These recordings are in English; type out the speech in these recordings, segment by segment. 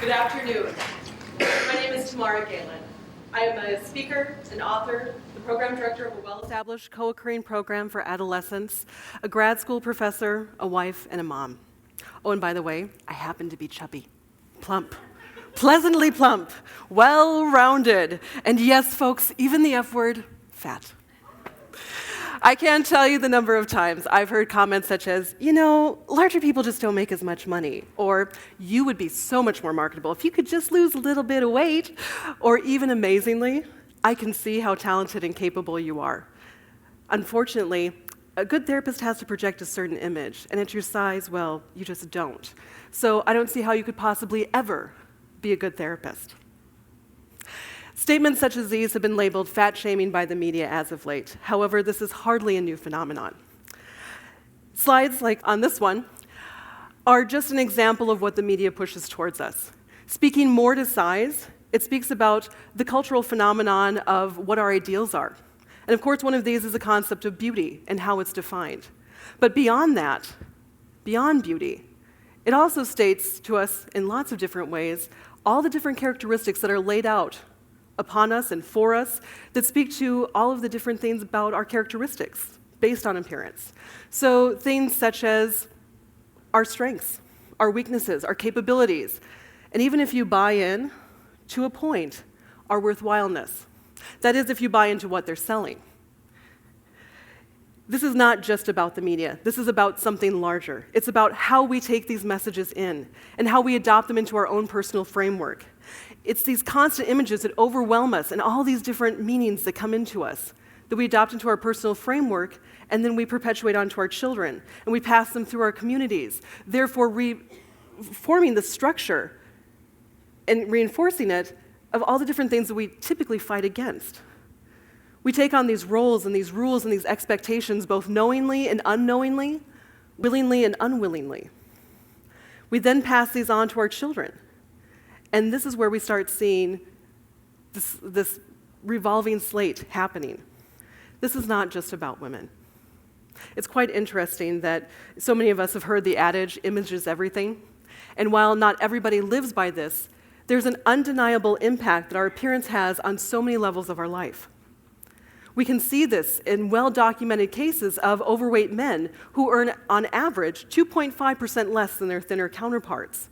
Good afternoon. My name is Tamarah Gehlen. I am a speaker, an author, the program director of a well-established co-occurring program for adolescents, a grad school professor, a wife, and a mom. Oh, and by the way, I happen to be chubby, plump, pleasantly plump, well-rounded, and yes, folks, even the F word, fat. I can't tell you the number of times I've heard comments such as, larger people just don't make as much money, or you would be so much more marketable if you could just lose a little bit of weight, or even amazingly, I can see how talented and capable you are. Unfortunately, a good therapist has to project a certain image, and at your size, well, you just don't. So I don't see how you could possibly ever be a good therapist. Statements such as these have been labeled fat-shaming by the media as of late. However, this is hardly a new phenomenon. Slides like on this one are just an example of what the media pushes towards us. Speaking more to size, it speaks about the cultural phenomenon of what our ideals are. And of course, one of these is the concept of beauty and how it's defined. But beyond that, beyond beauty, it also states to us in lots of different ways all the different characteristics that are laid out upon us and for us that speak to all of the different things about our characteristics based on appearance. So things such as our strengths, our weaknesses, our capabilities, and even if you buy in to a point, our worthwhileness. That is, if you buy into what they're selling. This is not just about the media. This is about something larger. It's about how we take these messages in and how we adopt them into our own personal framework. It's these constant images that overwhelm us and all these different meanings that come into us that we adopt into our personal framework and then we perpetuate onto our children and we pass them through our communities, therefore forming the structure and reinforcing it of all the different things that we typically fight against. We take on these roles and these rules and these expectations both knowingly and unknowingly, willingly and unwillingly. We then pass these on to our children. And this is where we start seeing this revolving slate happening. This is not just about women. It's quite interesting that so many of us have heard the adage, image is everything. And while not everybody lives by this, there's an undeniable impact that our appearance has on so many levels of our life. We can see this in well-documented cases of overweight men who earn, on average, 2.5% less than their thinner counterparts,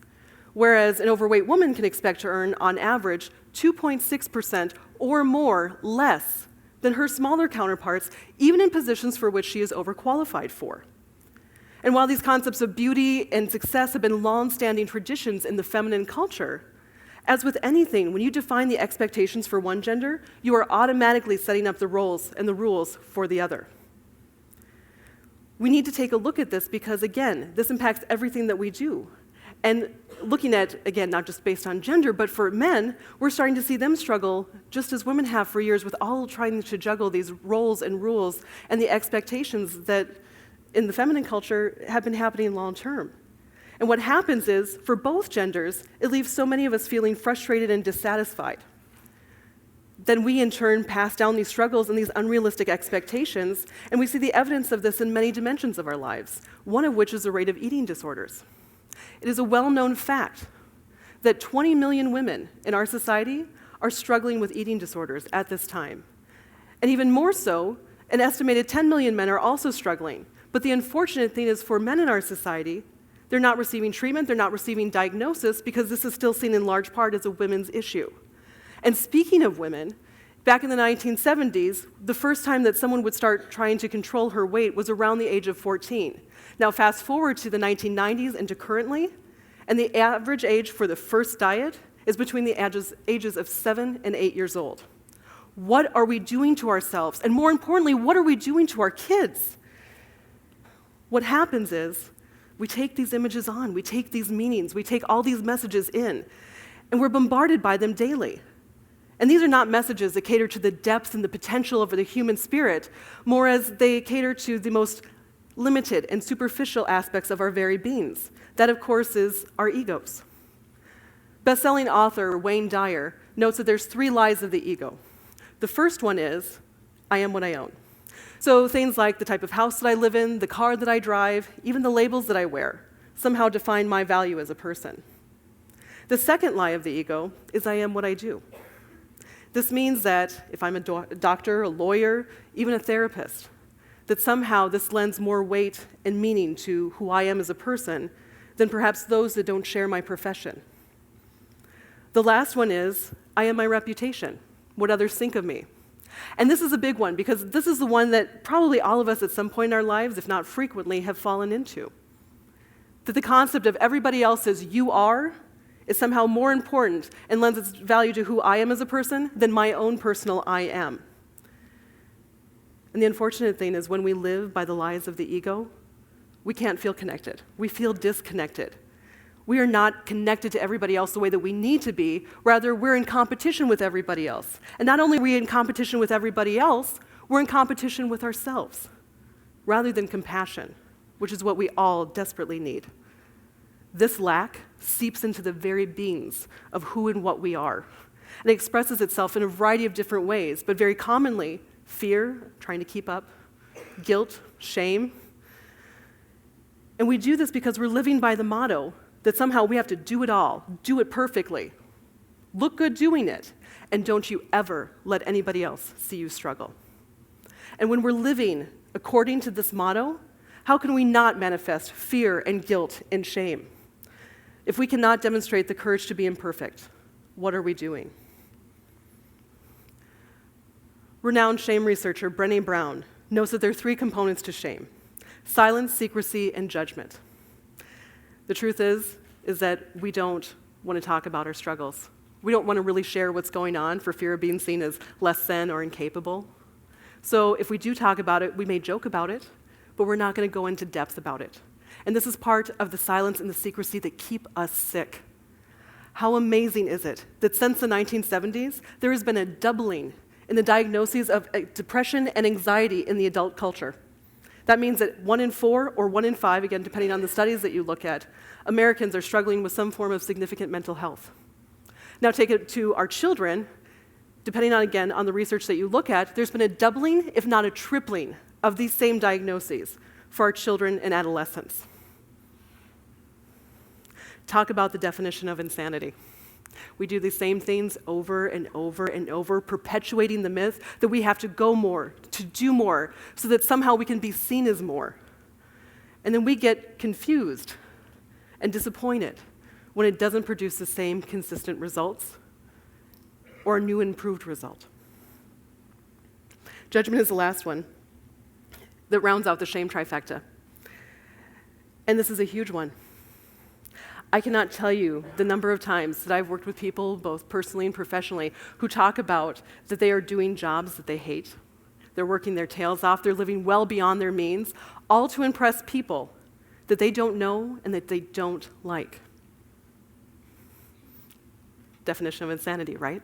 whereas an overweight woman can expect to earn, on average, 2.6% or more less than her smaller counterparts, even in positions for which she is overqualified for. And while these concepts of beauty and success have been long-standing traditions in the feminine culture, as with anything, when you define the expectations for one gender, you are automatically setting up the roles and the rules for the other. We need to take a look at this because, again, this impacts everything that we do. And looking at, again, not just based on gender, but for men, we're starting to see them struggle just as women have for years with all trying to juggle these roles and rules and the expectations that in the feminine culture have been happening long term. And what happens is, for both genders, it leaves so many of us feeling frustrated and dissatisfied. Then we, in turn, pass down these struggles and these unrealistic expectations, and we see the evidence of this in many dimensions of our lives, one of which is the rate of eating disorders. It is a well-known fact that 20 million women in our society are struggling with eating disorders at this time. And even more so, an estimated 10 million men are also struggling. But the unfortunate thing is, for men in our society, they're not receiving treatment, they're not receiving diagnosis, because this is still seen in large part as a women's issue. And speaking of women, back in the 1970s, the first time that someone would start trying to control her weight was around the age of 14. Now fast forward to the 1990s and to currently, and the average age for the first diet is between the ages of 7 and 8 years old. What are we doing to ourselves? And more importantly, what are we doing to our kids? What happens is, we take these images on, we take these meanings, we take all these messages in, and we're bombarded by them daily. And these are not messages that cater to the depth and the potential of the human spirit, more as they cater to the most limited and superficial aspects of our very beings. That, of course, is our egos. Best-selling author Wayne Dyer notes that there's 3 lies of the ego. The first one is, I am what I own. So things like the type of house that I live in, the car that I drive, even the labels that I wear, somehow define my value as a person. The second lie of the ego is I am what I do. This means that if I'm a doctor, a lawyer, even a therapist, that somehow this lends more weight and meaning to who I am as a person than perhaps those that don't share my profession. The last one is, I am my reputation, what others think of me. And this is a big one because this is the one that probably all of us at some point in our lives, if not frequently, have fallen into. That the concept of everybody else's you are is somehow more important and lends its value to who I am as a person than my own personal I am. And the unfortunate thing is when we live by the lies of the ego, we can't feel connected. We feel disconnected. We are not connected to everybody else the way that we need to be. Rather, we're in competition with everybody else. And not only are we in competition with everybody else, we're in competition with ourselves, rather than compassion, which is what we all desperately need. This lack seeps into the very beings of who and what we are. And it expresses itself in a variety of different ways, but very commonly, fear, trying to keep up, guilt, shame. And we do this because we're living by the motto that somehow we have to do it all, do it perfectly, look good doing it, and don't you ever let anybody else see you struggle. And when we're living according to this motto, how can we not manifest fear and guilt and shame? If we cannot demonstrate the courage to be imperfect, what are we doing? Renowned shame researcher Brené Brown knows that there are 3 components to shame: silence, secrecy, and judgment. The truth is that we don't want to talk about our struggles. We don't want to really share what's going on for fear of being seen as less than or incapable. So if we do talk about it, we may joke about it, but we're not going to go into depth about it. And this is part of the silence and the secrecy that keep us sick. How amazing is it that since the 1970s, there has been a doubling in the diagnoses of depression and anxiety in the adult culture. That means that 1 in 4 or 1 in 5, again, depending on the studies that you look at, Americans are struggling with some form of significant mental health. Now take it to our children, depending on, again, on the research that you look at, there's been a doubling, if not a tripling, of these same diagnoses for our children and adolescents. Talk about the definition of insanity. We do these same things over and over and over, perpetuating the myth that we have to go more, to do more, so that somehow we can be seen as more. And then we get confused and disappointed when it doesn't produce the same consistent results or a new improved result. Judgment is the last one that rounds out the shame trifecta. And this is a huge one. I cannot tell you the number of times that I've worked with people, both personally and professionally, who talk about that they are doing jobs that they hate. They're working their tails off. They're living well beyond their means, all to impress people that they don't know and that they don't like. Definition of insanity, right?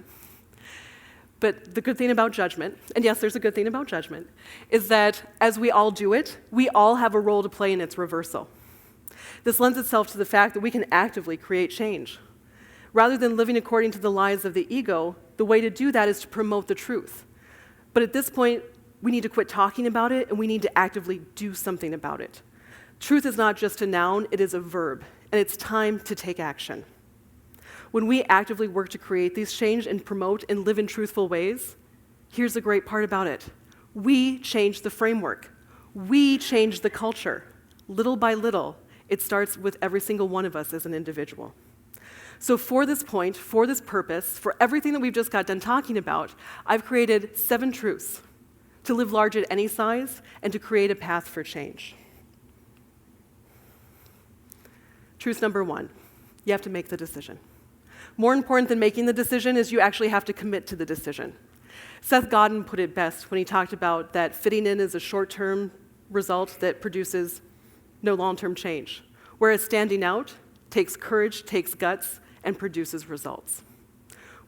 But the good thing about judgment, and yes, there's a good thing about judgment, is that as we all do it, we all have a role to play in its reversal. This lends itself to the fact that we can actively create change. Rather than living according to the lies of the ego, the way to do that is to promote the truth. But at this point, we need to quit talking about it and we need to actively do something about it. Truth is not just a noun, it is a verb, and it's time to take action. When we actively work to create these change and promote and live in truthful ways, here's the great part about it. We change the framework. We change the culture. Little by little, it starts with every single one of us as an individual. So for this point, for this purpose, for everything that we've just got done talking about, I've created 7 truths to live large at any size and to create a path for change. Truth number 1, you have to make the decision. More important than making the decision is you actually have to commit to the decision. Seth Godin put it best when he talked about that fitting in is a short-term result that produces no long-term change, whereas standing out takes courage, takes guts, and produces results.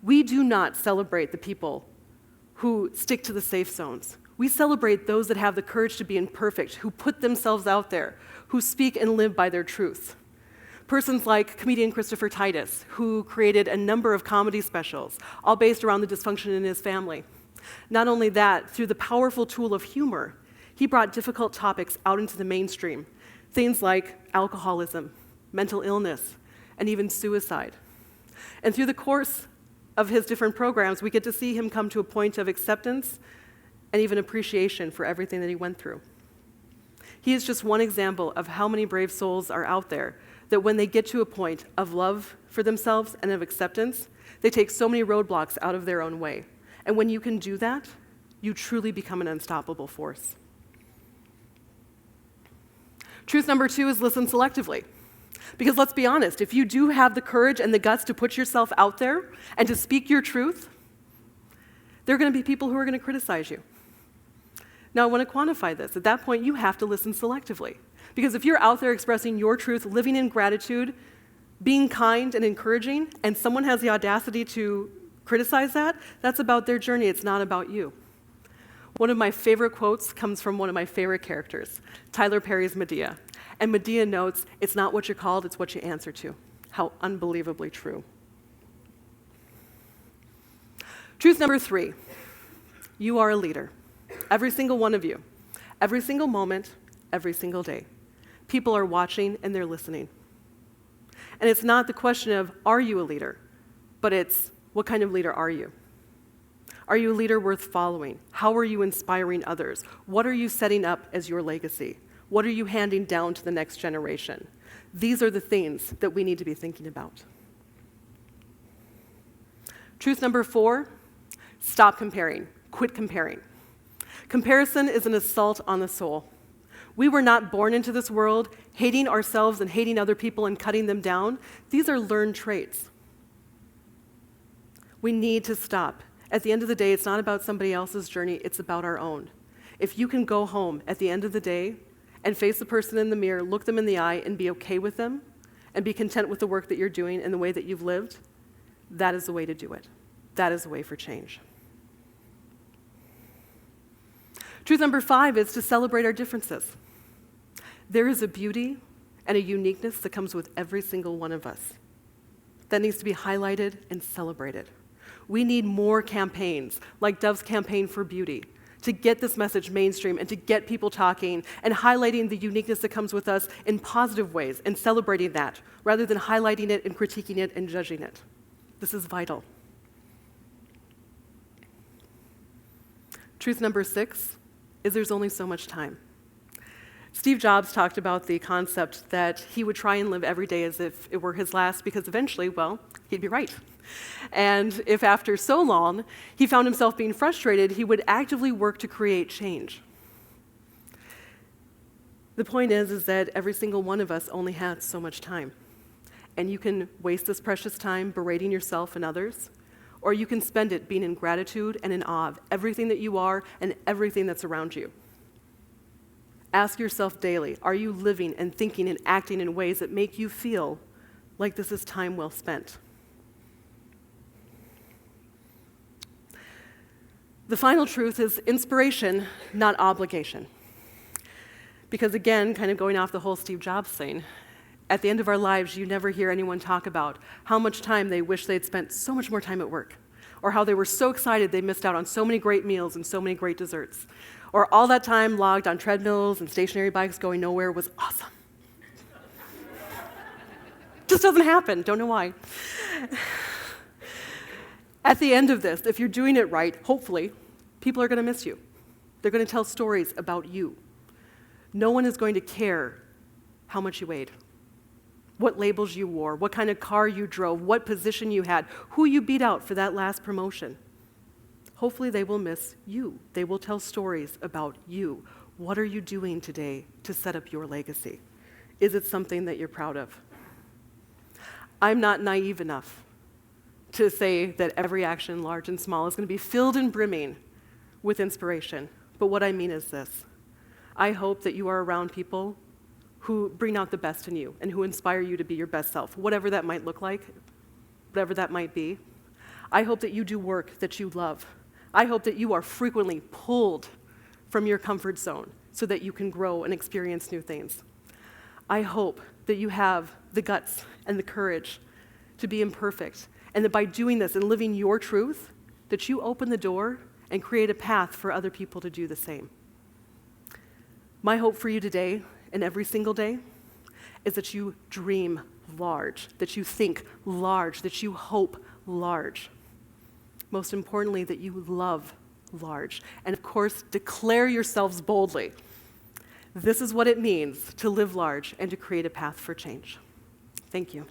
We do not celebrate the people who stick to the safe zones. We celebrate those that have the courage to be imperfect, who put themselves out there, who speak and live by their truths. Persons like comedian Christopher Titus, who created a number of comedy specials, all based around the dysfunction in his family. Not only that, through the powerful tool of humor, he brought difficult topics out into the mainstream, things like alcoholism, mental illness, and even suicide. And through the course of his different programs, we get to see him come to a point of acceptance and even appreciation for everything that he went through. He is just one example of how many brave souls are out there that when they get to a point of love for themselves and of acceptance, they take so many roadblocks out of their own way. And when you can do that, you truly become an unstoppable force. Truth number 2 is listen selectively. Because let's be honest, if you do have the courage and the guts to put yourself out there and to speak your truth, there are going to be people who are going to criticize you. Now, I want to quantify this. At that point, you have to listen selectively. Because if you're out there expressing your truth, living in gratitude, being kind and encouraging, and someone has the audacity to criticize that, that's about their journey. It's not about you. One of my favorite quotes comes from one of my favorite characters, Tyler Perry's Medea. And Medea notes, it's not what you're called, it's what you answer to. How unbelievably true. Truth number 3, you are a leader. Every single one of you. Every single moment, every single day. People are watching and they're listening. And it's not the question of, are you a leader? But it's, what kind of leader are you? Are you a leader worth following? How are you inspiring others? What are you setting up as your legacy? What are you handing down to the next generation? These are the things that we need to be thinking about. Truth number 4, stop comparing. Quit comparing. Comparison is an assault on the soul. We were not born into this world hating ourselves and hating other people and cutting them down. These are learned traits. We need to stop. At the end of the day, it's not about somebody else's journey, it's about our own. If you can go home at the end of the day and face the person in the mirror, look them in the eye and be okay with them and be content with the work that you're doing and the way that you've lived, that is the way to do it. That is the way for change. Truth number 5 is to celebrate our differences. There is a beauty and a uniqueness that comes with every single one of us that needs to be highlighted and celebrated. We need more campaigns, like Dove's campaign for beauty, to get this message mainstream and to get people talking and highlighting the uniqueness that comes with us in positive ways and celebrating that, rather than highlighting it and critiquing it and judging it. This is vital. Truth number 6 is there's only so much time. Steve Jobs talked about the concept that he would try and live every day as if it were his last, because eventually, well, he'd be right. And if after so long he found himself being frustrated, he would actively work to create change. The point is that every single one of us only has so much time. And you can waste this precious time berating yourself and others, or you can spend it being in gratitude and in awe of everything that you are and everything that's around you. Ask yourself daily, are you living and thinking and acting in ways that make you feel like this is time well spent? The final truth is inspiration, not obligation. Because again, kind of going off the whole Steve Jobs thing, at the end of our lives, you never hear anyone talk about how much time they wish they'd spent so much more time at work, or how they were so excited they missed out on so many great meals and so many great desserts, or all that time logged on treadmills and stationary bikes going nowhere was awesome. Just doesn't happen, don't know why. At the end of this, if you're doing it right, hopefully, people are going to miss you. They're going to tell stories about you. No one is going to care how much you weighed, what labels you wore, what kind of car you drove, what position you had, who you beat out for that last promotion. Hopefully they will miss you. They will tell stories about you. What are you doing today to set up your legacy? Is it something that you're proud of? I'm not naive enough to say that every action, large and small, is going to be filled and brimming with inspiration. But what I mean is this. I hope that you are around people who bring out the best in you and who inspire you to be your best self, whatever that might look like, whatever that might be. I hope that you do work that you love. I hope that you are frequently pulled from your comfort zone so that you can grow and experience new things. I hope that you have the guts and the courage to be imperfect, and that by doing this and living your truth, that you open the door and create a path for other people to do the same. My hope for you today and every single day is that you dream large, that you think large, that you hope large. Most importantly, that you love large. And of course, declare yourselves boldly. This is what it means to live large and to create a path for change. Thank you.